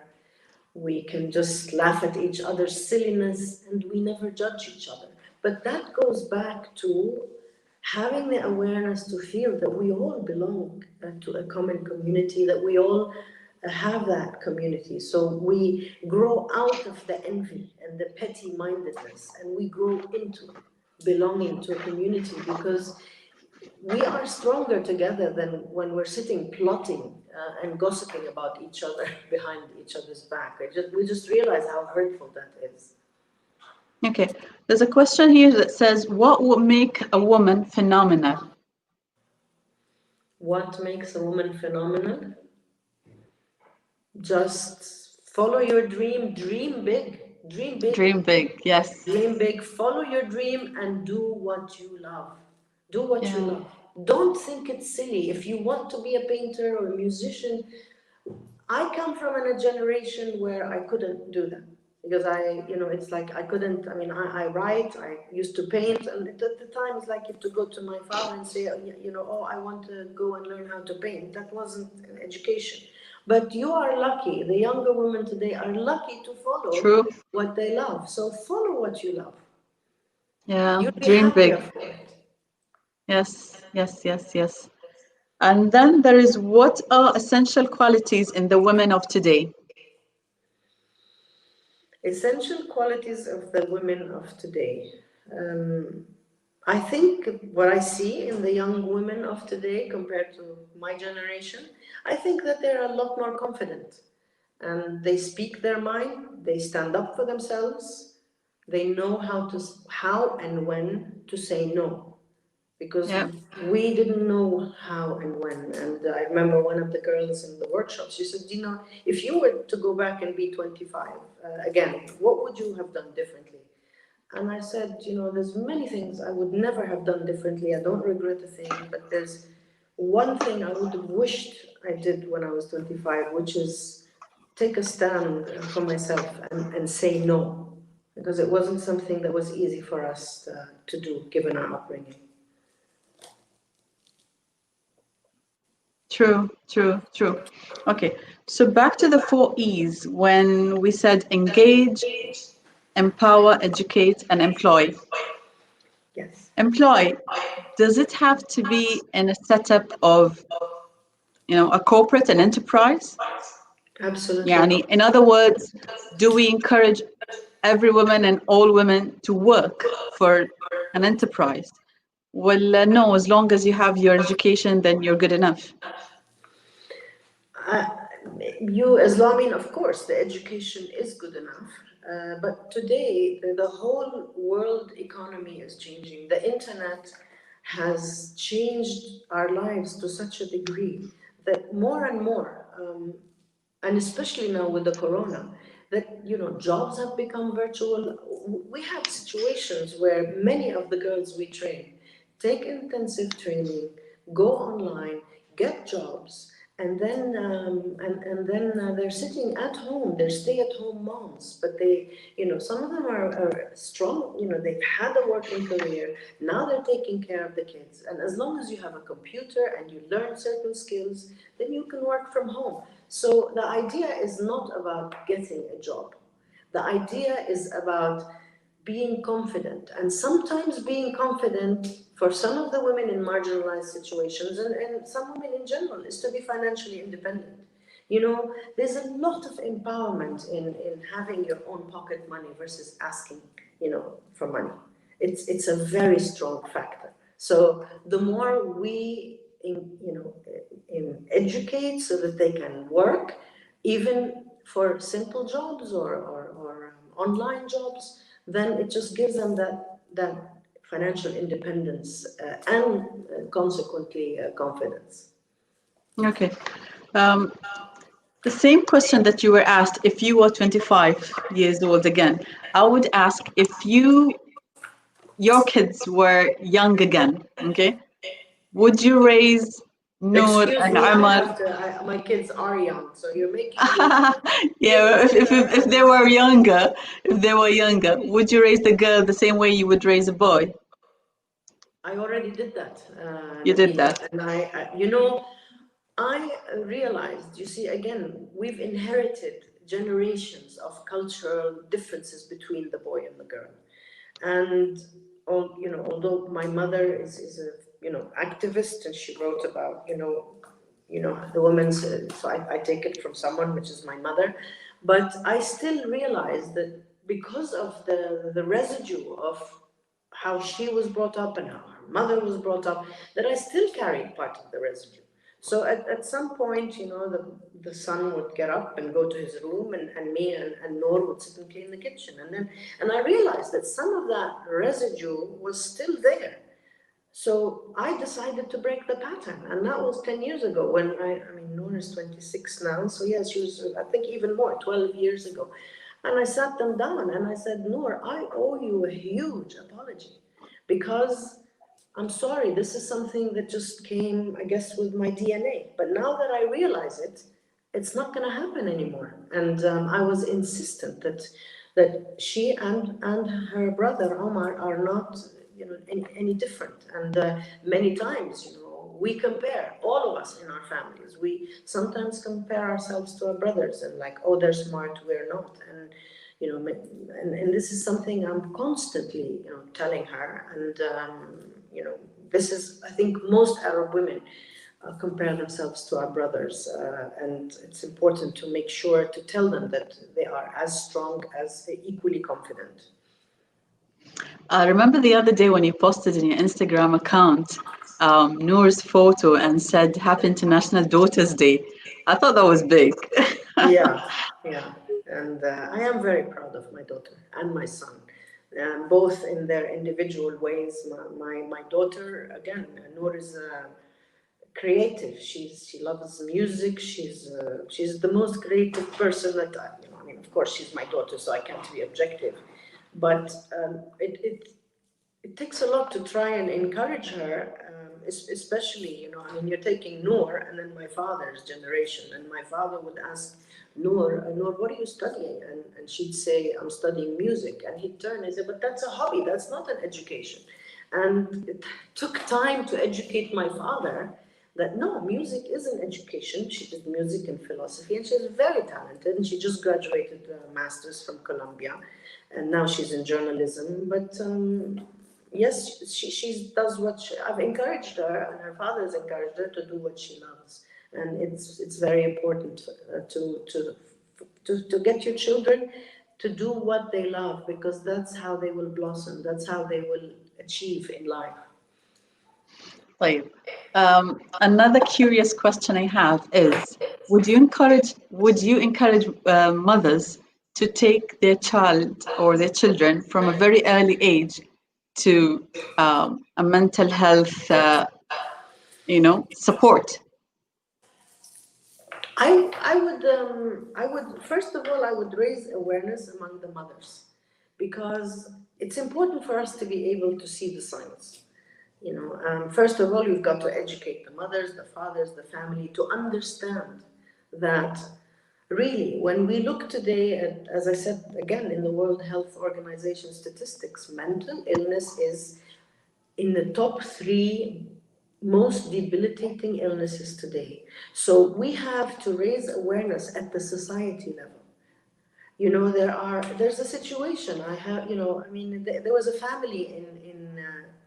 we can just laugh at each other's silliness, and we never judge each other. But that goes back to having the awareness to feel that we all belong to a common community, that we all have that community. So we grow out of the envy and the petty mindedness, and we grow into belonging to a community, because we are stronger together than when we're sitting plotting and gossiping about each other behind each other's back. We just realize how hurtful that is. Okay, there's a question here that says, what would make a woman phenomenal? What makes a woman phenomenal? Just follow your dream, dream big, dream big. Dream big, yes. Dream big, follow your dream, and do what you love. Do what you Yeah. love. Don't think it's silly. If you want to be a painter or a musician, I come from a generation where I couldn't do that. Because it's like I couldn't, I write, I used to paint, and at the time it's like you have to go to my father and say, oh, I want to go and learn how to paint. That wasn't an education. But you are lucky, the younger women today are lucky to follow True. what they love. So follow what you love. Yeah, You'll be dream big. happier for it. Yes, yes, yes, yes. And then there is, what are essential qualities in the women of today? Essential qualities of the women of today. Um, I think what I see in the young women of today compared to my generation, I think that they're a lot more confident and they speak their mind, they stand up for themselves, they know how and when to say no, because Yeah. we didn't know how and when. And I remember one of the girls in the workshop, she said, Dina, if you were to go back and be 25 again, what would you have done differently? And I said, there's many things I would never have done differently. I don't regret a thing, but there's one thing I would have wished I did when I was 25, which is take a stand for myself and say no, because it wasn't something that was easy for us to do given our upbringing. True, true, true. Okay, so back to the four E's when we said engage, empower, educate, and employ. Yes, Employ, does it have to be in a setup of, a corporate, an enterprise? absolutely. Yani, in other words, do we encourage every woman and all women to work for an enterprise? Well, no, as long as you have your education, then you're good enough. Uh, as long, I mean, of course, the education is good enough. But today, the whole world economy is changing. The internet has changed our lives to such a degree that more and more, and especially now with the corona, that jobs have become virtual. We have situations where many of the girls we train take intensive training, go online, get jobs, and then they're sitting at home. They're stay-at-home moms, but some of them are strong. They've had a working career. Now they're taking care of the kids, and as long as you have a computer and you learn certain skills, then you can work from home. So the idea is not about getting a job. The idea is about being confident. And sometimes being confident for some of the women in marginalized situations and some women in general is to be financially independent. There's a lot of empowerment in having your own pocket money versus asking, for money. It's a very strong factor. So the more we educate so that they can work, even for simple jobs or online jobs, then it just gives them that financial independence and consequently confidence. Okay. Um, the same question that you were asked if you were 25 years old again, I would ask if your kids were young again, okay? Would you raise Noor Excuse and me, I Omar? have to. My kids are young, so you're making me Yeah, if they were younger, would you raise the girl the same way you would raise a boy? I already did that, You did Nabila, that. and I realized. You see, again, we've inherited generations of cultural differences between the boy and the girl, and although my mother is a activist and she wrote about the women's, so I take it from someone which is my mother, but I still realize that because of the residue of how she was brought up and how her mother was brought up, that I still carried part of the residue. So at some point, the son would get up and go to his room, and me and Noor would sit and clean the kitchen. And I realized that some of that residue was still there. So I decided to break the pattern. And that was 10 years ago when I mean, Noor is 26 now. So yes, she was, I think, even more, 12 years ago. And I sat them down and I said, Noor, I owe you a huge apology because I'm sorry, this is something that just came, I guess, with my DNA. But now that I realize it, it's not going to happen anymore. And I was insistent that she and her brother Omar are not, any different. And many times, we compare, all of us in our families. We sometimes compare ourselves to our brothers and like, oh, they're smart, we're not. And and this is something I'm constantly, telling her. And this is, I think, most Arab women compare themselves to our brothers. And it's important to make sure to tell them that they are as strong as equally confident. I remember the other day when you posted in your Instagram account Noor's photo and said Happy International Daughters Day. I thought that was big. Yeah, yeah. And I am very proud of my daughter and my son, both in their individual ways. My daughter, again, Noor is creative. She loves music. She's the most creative person that I mean, of course, she's my daughter, so I can't be objective, but it takes a lot to try and encourage her, especially, I mean, you're taking Noor and then my father's generation, and my father would ask Noor, Noor, what are you studying? And she'd say, I'm studying music. And he'd turn and say, but that's a hobby, that's not an education. And it took time to educate my father that no, music is an education. She did music and philosophy, and she's very talented. And she just graduated a master's from Columbia, and now she's in journalism. But yes, she does what I've encouraged her, and her father's encouraged her to do what she loves, and it's very important to get your children to do what they love, because that's how they will blossom. That's how they will achieve in life. طيب. Another curious question I have is, would you encourage mothers to take their child or their children from a very early age to a mental health, support? I would first of all I would raise awareness among the mothers, because it's important for us to be able to see the signs. First of all, you've got to educate the mothers, the fathers, the family to understand that really, when we look today at, as I said again, in the World Health Organization statistics, mental illness is in the top three most debilitating illnesses today. So we have to raise awareness at the society level. There's a situation I have. I mean, there was a family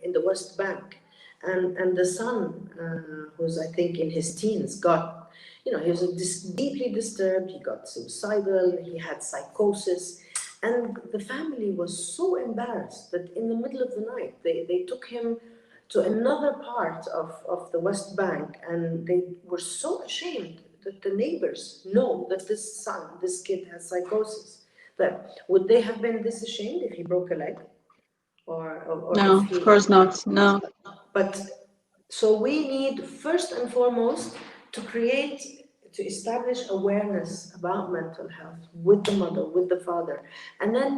in the West Bank, and the son, who's I think in his teens, got, he was deeply disturbed. He got suicidal. He had psychosis, and the family was so embarrassed that in the middle of the night they took him to another part of the West Bank, and they were so ashamed that the neighbors know that this kid has psychosis. That would they have been this ashamed if he broke a leg, or No, if of he? course not. No. But so we need first and foremost to establish awareness about mental health with the mother, with the father. And then,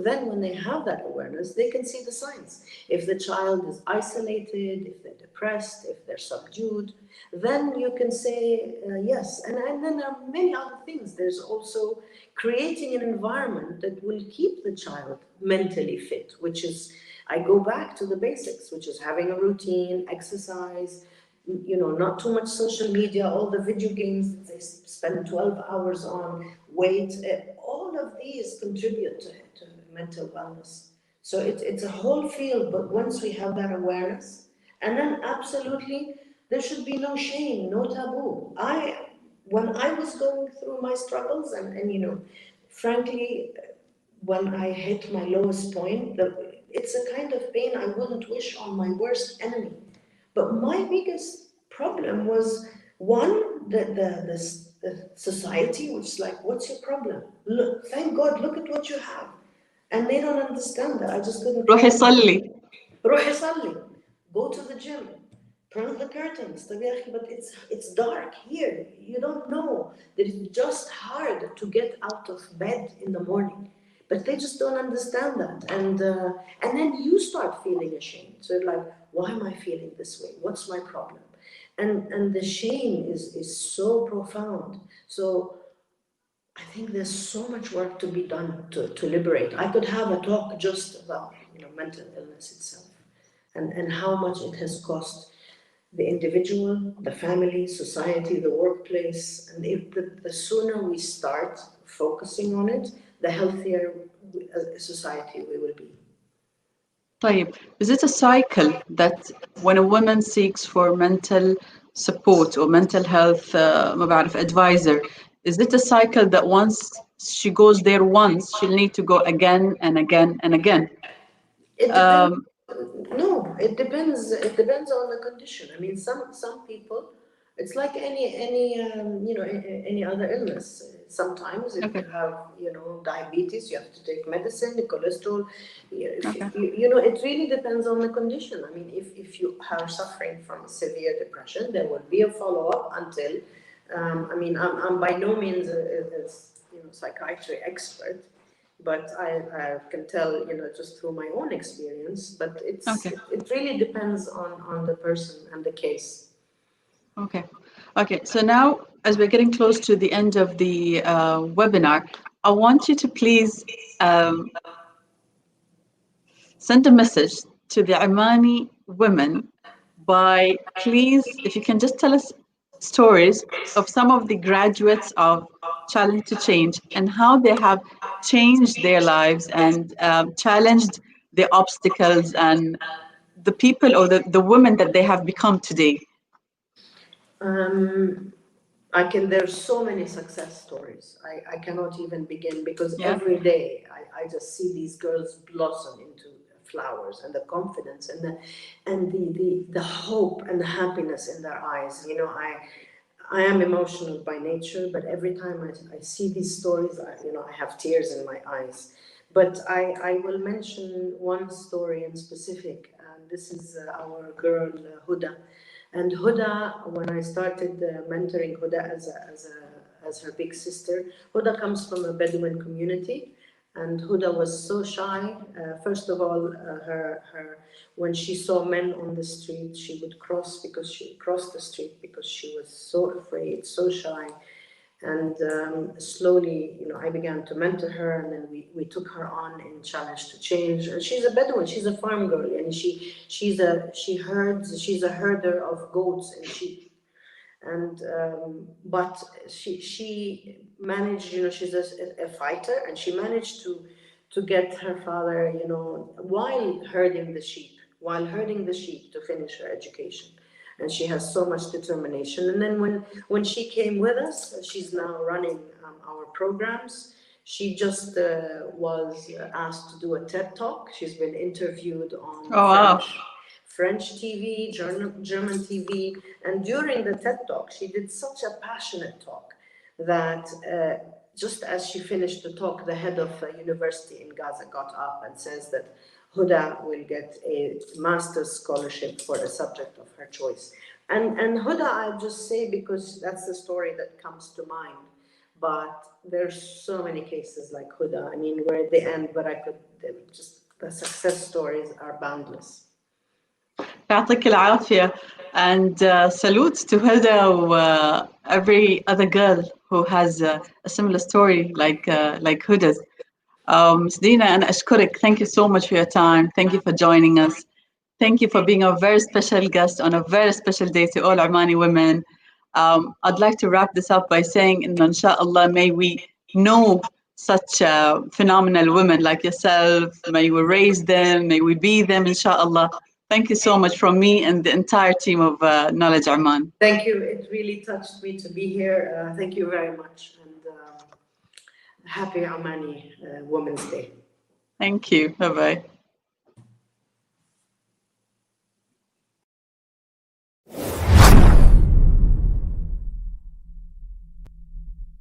then when they have that awareness, they can see the signs. If the child is isolated, if they're depressed, if they're subdued, then you can say yes. And then there are many other things. There's also creating an environment that will keep the child mentally fit, which is, I go back to the basics, which is having a routine, exercise, not too much social media, all the video games that they spend 12 hours on, weight, all of these contribute to mental wellness. So it's a whole field, but once we have that awareness, and then absolutely, there should be no shame, no taboo. When I was going through my struggles, and frankly, when I hit my lowest point, it's a kind of pain I wouldn't wish on my worst enemy. But my biggest problem was one, the society, which is like, what's your problem? Look, thank God, look at what you have. And they don't understand that. I just couldn't روحي tell them. صلي. روحي صلي. Go to the gym. Turn on the curtains. طب يا أخي, but it's dark here. You don't know that it's just hard to get out of bed in the morning. But they just don't understand that, and then you start feeling ashamed. So you're like, why am I feeling this way? What's my problem? And the shame is so profound. So I think there's so much work to be done to liberate. I could have a talk just about mental illness itself, and how much it has cost the individual, the family, society, the workplace. And if the sooner we start focusing on it, the healthier society we will be. طيب, is it a cycle that when a woman seeks for mental support or mental health ما بعرف advisor, is it a cycle that once she goes there once, she'll need to go again and again and again? It depends. Um, No, it depends. It depends on the condition. I mean, some people, it's like any other illness. Sometimes, if okay, you have diabetes, you have to take medicine, cholesterol. If okay, it really depends on the condition. I mean, if you are suffering from severe depression, there will be a follow up until. I mean, I'm by no means a psychiatry expert, but I can tell just through my own experience. But okay, it really depends on the person and the case. okay, okay. So now, as we're getting close to the end of the webinar, I want you to please send a message to the Omani women by please, if you can just tell us stories of some of the graduates of Challenge to Change and how they have changed their lives and challenged the obstacles and the people or the women that they have become today. Um, there's so many success stories. I cannot even begin because Yeah. every day I just see these girls blossom into flowers, and the confidence and the hope and the happiness in their eyes. I am emotional by nature, but every time I see these stories, I have tears in my eyes. But I will mention one story in specific, and this is our girl Huda. And Huda, when I started mentoring Huda as her big sister, Huda comes from a Bedouin community, and Huda was so shy. First of all, her when she saw men on the street, she would cross the street because she was so afraid, so shy. And slowly, I began to mentor her, and then we took her on in Challenge to Change. And she's a Bedouin, she's a farm girl, and she's a herder of goats and sheep. And but she managed, she's a fighter, and she managed to get her father, while herding the sheep, to finish her education. And she has so much determination. And then when she came with us, she's now running our programs. She just was asked to do a TED talk. She's been interviewed on Oh, wow. French TV, German TV, and during the TED talk, she did such a passionate talk that just as she finished the talk, the head of a university in Gaza got up and says that Huda will get a master's scholarship for the subject of her choice. And Huda, I just say because that's the story that comes to mind. But there's so many cases like Huda. I mean, we're at the end, but I could just, the success stories are boundless. يعطيك العافية. And salute to Hilda or every other girl who has a similar story like Huda's. Ms. Dina, أنا أشكرك. Thank you so much for your time. Thank you for joining us. Thank you for being a very special guest on a very special day to all Omani women. I'd like to wrap this up by saying, inshallah, may we know such phenomenal women like yourself. May we raise them. May we be them, inshallah. Thank you so much from me and the entire team of Knowledge Oman. Thank you. It really touched me to be here. Thank you very much. And happy Omani Women's Day. Thank you. Bye-bye.